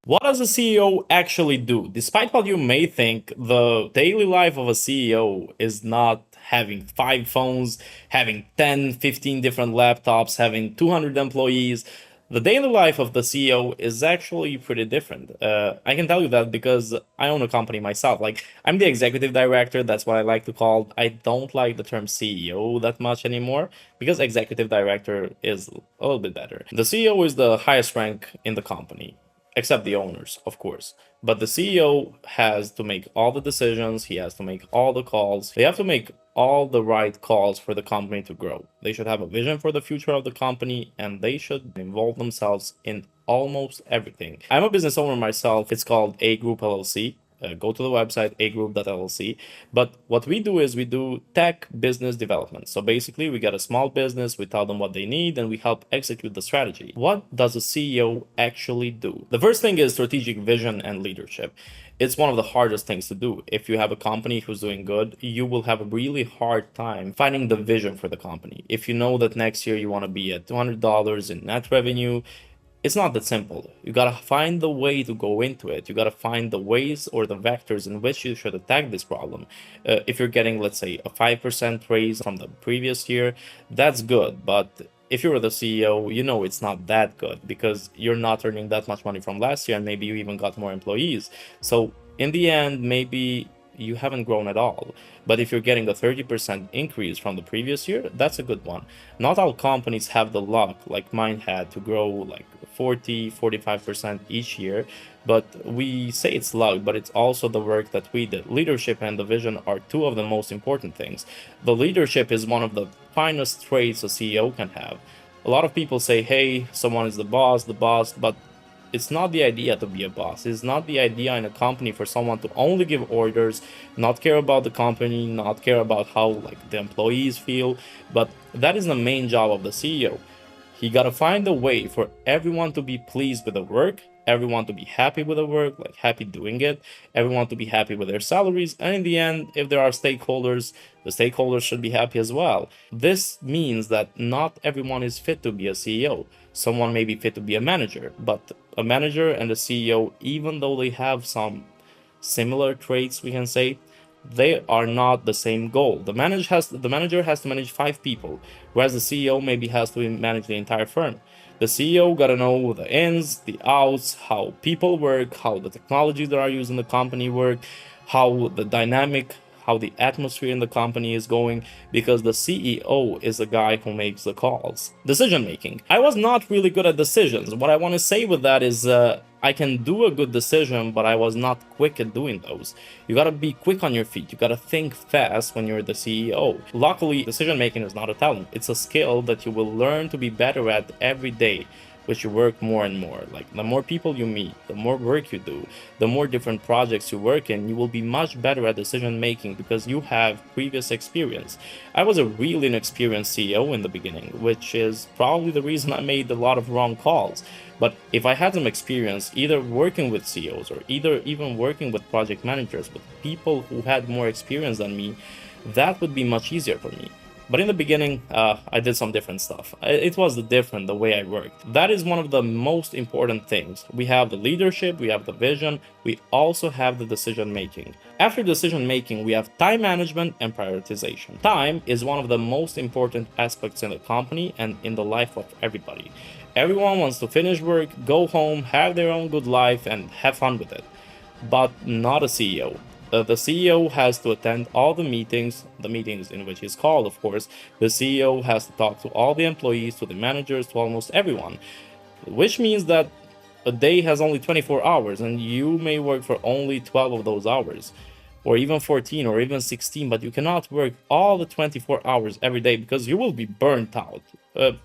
What does a CEO actually do? Despite what you may think, the daily life of a CEO is not having 5 phones, having 10, 15 different laptops, having 200 employees. The daily life of the CEO is actually pretty different. I can tell you that because I own a company myself. Like, I'm the executive director, that's what I like to call. I don't like the term CEO that much anymore because executive director is a little bit better. The CEO is the highest rank in the company, except the owners, of course. But the CEO has to make all the decisions, he has to make all the calls, they have to make all the right calls for the company to grow. They should have a vision for the future of the company and they should involve themselves in almost everything. I'm a business owner myself, it's called A Group LLC. Go to the website agroup.llc. But what we do is we do tech business development. So basically, we get a small business, we tell them what they need, and we help execute the strategy. What does a CEO actually do? The first thing is strategic vision and leadership. It's one of the hardest things to do. If you have a company who's doing good, you will have a really hard time finding the vision for the company. If you know that next year you want to be at $200 in net revenue, it's not that simple. You gotta find the way to go into it. You gotta find the ways or the vectors in which you should attack this problem. If you're getting, let's say, a 5% raise from the previous year, that's good. But if you're the CEO, you know it's not that good because you're not earning that much money from last year and maybe you even got more employees. So in the end, maybe you haven't grown at all. But if you're getting a 30% increase from the previous year, that's a good one. Not all companies have the luck like mine had to grow like 40-45% each year, but we say it's luck, but it's also the work that we did. Leadership and the vision are two of the most important things. The leadership is one of the finest traits a CEO can have. A lot of people say, hey, someone is the boss, but it's not the idea to be a boss. It's not the idea in a company for someone to only give orders, not care about the company, not care about how like the employees feel. But that is the main job of the CEO. He gotta find a way for everyone to be pleased with the work, everyone to be happy with the work, like happy doing it, everyone to be happy with their salaries, and in the end, if there are stakeholders, the stakeholders should be happy as well. This means that not everyone is fit to be a CEO. Someone may be fit to be a manager, but a manager and a CEO, even though they have some similar traits, we can say, they are not the same goal. The manager has to manage 5 people, whereas the CEO maybe has to manage the entire firm. The CEO gotta know the ins, the outs, how people work, how the technologies that are used in the company work, how the atmosphere in the company is going, because the CEO is the guy who makes the calls. Decision making. I was not really good at decisions. What I want to say with that is I can do a good decision, but I was not quick at doing those. You gotta be quick on your feet. You gotta think fast when you're the CEO. Luckily, decision making is not a talent. It's a skill that you will learn to be better at every day, which you work more and more. Like, the more people you meet, the more work you do, the more different projects you work in, you will be much better at decision making because you have previous experience. I was a really inexperienced CEO in the beginning, which is probably the reason I made a lot of wrong calls. But if I had some experience either working with CEOs or either even working with project managers, with people who had more experience than me, that would be much easier for me. But in the beginning, I did some different stuff. It was different the way I worked. That is one of the most important things. We have the leadership, we have the vision, we also have the decision making. After decision making, we have time management and prioritization. Time is one of the most important aspects in the company and in the life of everybody. Everyone wants to finish work, go home, have their own good life, and have fun with it. But not a CEO. The CEO has to attend all the meetings in which he's called, of course. The CEO has to talk to all the employees, to the managers, to almost everyone. Which means that a day has only 24 hours and you may work for only 12 of those hours. Or even 14 or even 16, but you cannot work all the 24 hours every day because you will be burnt out.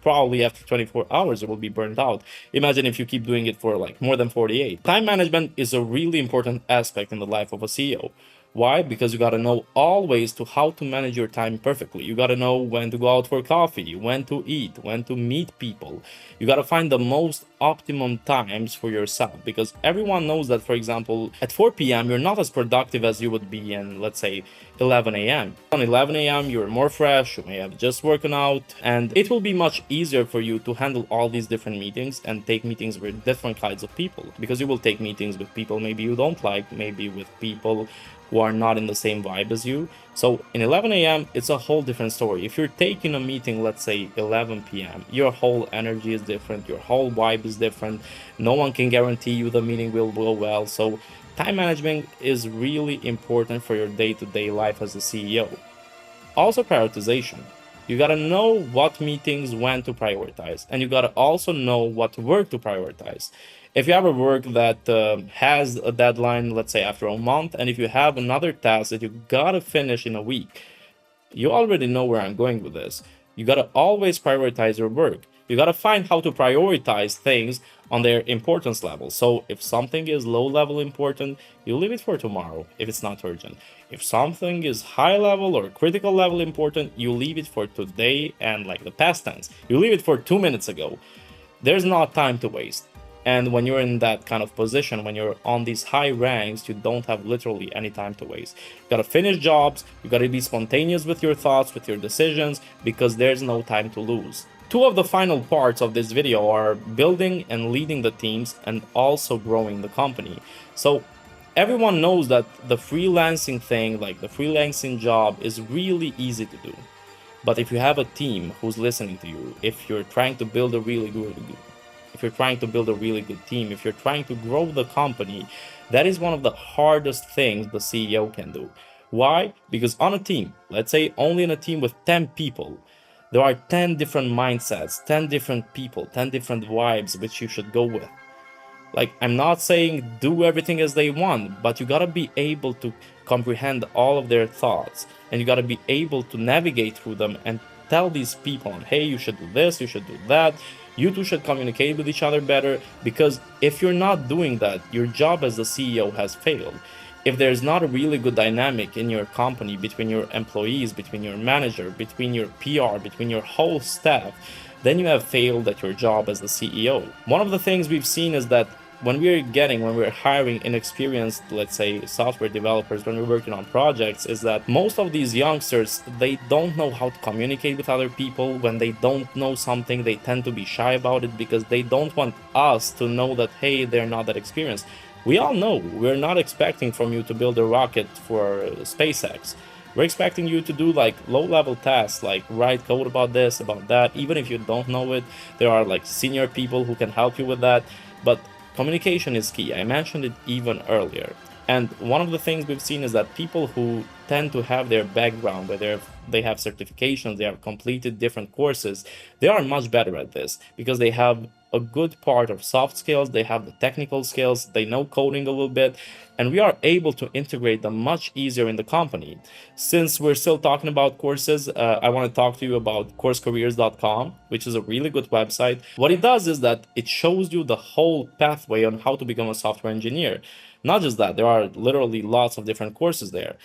Probably after 24 hours, it will be burnt out. Imagine if you keep doing it for like more than 48. Time management is a really important aspect in the life of a CEO. Why? Because you gotta know always to how to manage your time perfectly. You gotta know when to go out for coffee, when to eat, when to meet people. You gotta find the most optimum times for yourself, because everyone knows that, for example, at 4 p.m. you're not as productive as you would be in, let's say, 11 a.m. On 11 a.m. you're more fresh, you may have just woken out, and it will be much easier for you to handle all these different meetings and take meetings with different kinds of people, because you will take meetings with people maybe you don't like, maybe with people who are not in the same vibe as you. So in 11 a.m. it's a whole different story. If you're taking a meeting, let's say 11 p.m., your whole energy is different, your whole vibe is different, no one can guarantee you the meeting will go well. So time management is really important for your day-to-day life as a CEO. Also, prioritization. You gotta know what meetings when to prioritize, and you gotta also know what work to prioritize. If you have a work that has a deadline, let's say after a month, and if you have another task that you gotta finish in a week, you already know where I'm going with this. You gotta always prioritize your work. You gotta find how to prioritize things on their importance level. So if something is low level important, you leave it for tomorrow if it's not urgent. If something is high level or critical level important, you leave it for today and like the past tense. You leave it for 2 minutes ago. There's not time to waste. And when you're in that kind of position, when you're on these high ranks, you don't have literally any time to waste. You gotta finish jobs, you gotta be spontaneous with your thoughts, with your decisions, because there's no time to lose. Two of the final parts of this video are building and leading the teams and also growing the company. So everyone knows that the freelancing thing, like the freelancing job, is really easy to do. But if you have a team who's listening to you, if you're trying to build a really good team, if you're trying to grow the company, that is one of the hardest things the CEO can do. Why? Because on a team, let's say only in a team with 10 people, there are 10 different mindsets, 10 different people, 10 different vibes which you should go with. Like, I'm not saying do everything as they want, but you gotta be able to comprehend all of their thoughts, and you gotta be able to navigate through them and tell these people, hey, you should do this, you should do that, you two should communicate with each other better, because if you're not doing that, your job as the CEO has failed. If there's not a really good dynamic in your company between your employees, between your manager, between your PR, between your whole staff, then you have failed at your job as the CEO. One of the things we've seen is that when we're hiring inexperienced, let's say, software developers, when we're working on projects, is that most of these youngsters, they don't know how to communicate with other people. When they don't know something, they tend to be shy about it because they don't want us to know that, hey, they're not that experienced. We all know we're not expecting from you to build a rocket for SpaceX. We're expecting you to do like low-level tasks, like write code about this, about that. Even if you don't know it, there are like senior people who can help you with that. But communication is key. I mentioned it even earlier. And one of the things we've seen is that people who tend to have their background, whether they have certifications, they have completed different courses, they are much better at this because they have a good part of soft skills, they have the technical skills, they know coding a little bit, and we are able to integrate them much easier in the company. Since we're still talking about courses, I want to talk to you about coursecareers.com, which is a really good website. What it does is that it shows you the whole pathway on how to become a software engineer. Not just that, there are literally lots of different courses there.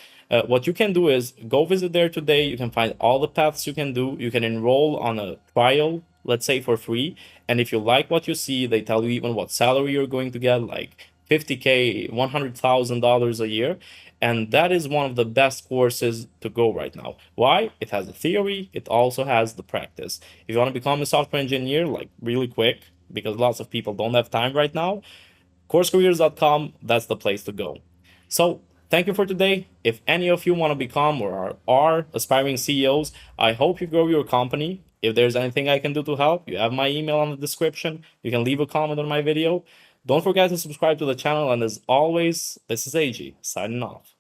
What you can do is go visit there today. You can find all the paths you can do. You can enroll on a trial, let's say, for free. And if you like what you see, they tell you even what salary you're going to get, like $50K, $100,000 a year. And that is one of the best courses to go right now. Why? It has the theory, it also has the practice. If you want to become a software engineer, like really quick, because lots of people don't have time right now, coursecareers.com, that's the place to go. So thank you for today. If any of you want to become or are aspiring CEOs, I hope you grow your company. If there's anything I can do to help, you have my email on the description. You can leave a comment on my video. Don't forget to subscribe to the channel, and as always, this is Egji, signing off.